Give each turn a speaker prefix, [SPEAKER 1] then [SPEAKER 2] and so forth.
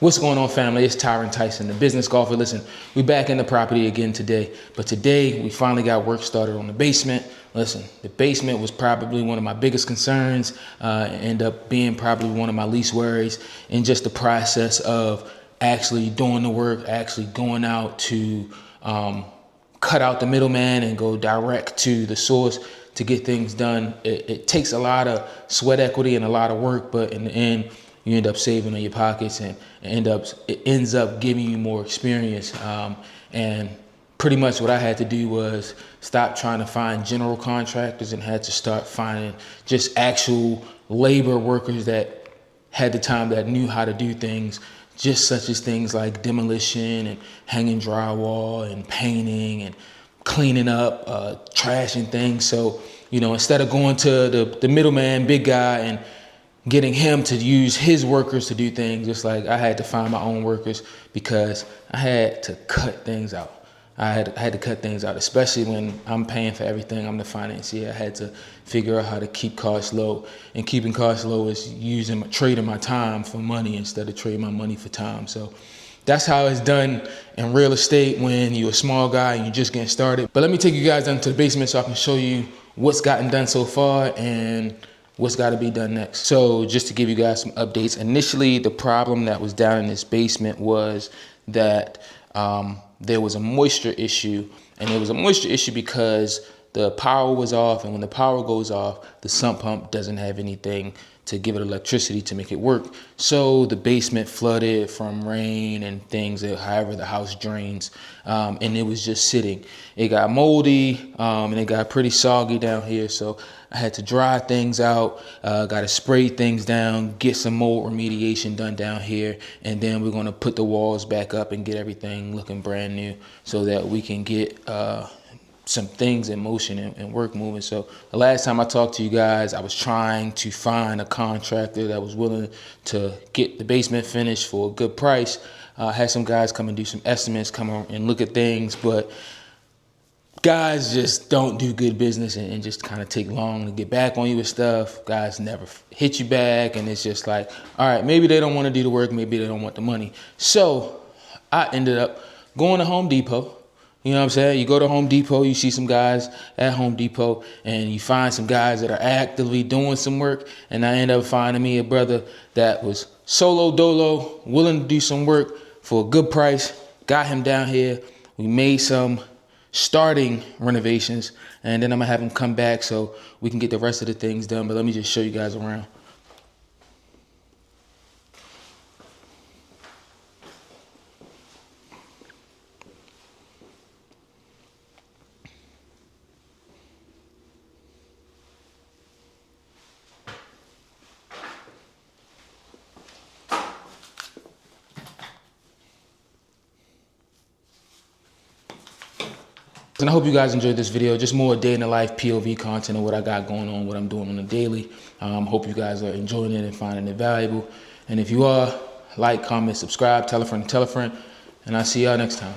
[SPEAKER 1] What's going on, family? It's Tyron Tyson, the business golfer. Listen, we back in the property again today, but today we finally got work started on the basement. Listen, the basement was probably one of my biggest concerns, end up being probably one of my least worries in just the process of actually doing the work, actually going out to cut out the middleman and go direct to the source to get things done. It takes a lot of sweat equity and a lot of work, but in the end, you end up saving on your pockets, and it ends up giving you more experience. And pretty much what I had to do was stop trying to find general contractors and had to start finding just actual labor workers that had the time, that knew how to do things, just such as things like demolition and hanging drywall and painting and cleaning up, trashing things. So, you know, instead of going to the middleman, big guy, and getting him to use his workers to do things, just like I had to find my own workers because I had to cut things out. I had to cut things out, especially when I'm paying for everything. I'm the financier. I had to figure out how to keep costs low, and keeping costs low is trading my time for money instead of trading my money for time. So that's how it's done in real estate when you're a small guy and you're just getting started. But let me take you guys down to the basement so I can show you what's gotten done so far and what's got to be done next. So just to give you guys some updates, initially the problem that was down in this basement was that there was a moisture issue, and it was a moisture issue because the power was off, and when the power goes off, the sump pump doesn't have anything to give it electricity to make it work. So the basement flooded from rain and things, however the house drains, and it was just sitting. It got moldy, and it got pretty soggy down here. So I had to dry things out, got to spray things down, get some mold remediation done down here, and then we're gonna put the walls back up and get everything looking brand new so that we can get some things in motion and work moving. So the last time I talked to you guys, I was trying to find a contractor that was willing to get the basement finished for a good price. Had some guys come and do some estimates, come and look at things, but guys just don't do good business and just kind of take long to get back on you with stuff. Guys never hit you back, and it's just like, all right, maybe they don't want to do the work, maybe they don't want the money. So I ended up going to Home Depot. You know what I'm saying? You go to Home Depot, you see some guys at Home Depot, and you find some guys that are actively doing some work. And I ended up finding me a brother that was solo dolo, willing to do some work for a good price. Got him down here. We made some starting renovations, and then I'm gonna have him come back so we can get the rest of the things done. But let me just show you guys around. And I hope you guys enjoyed this video. Just more day in the life POV content of what I got going on, what I'm doing on a daily. Hope you guys are enjoying it and finding it valuable. And if you are, like, comment, subscribe, tell a friend, and I'll see y'all next time.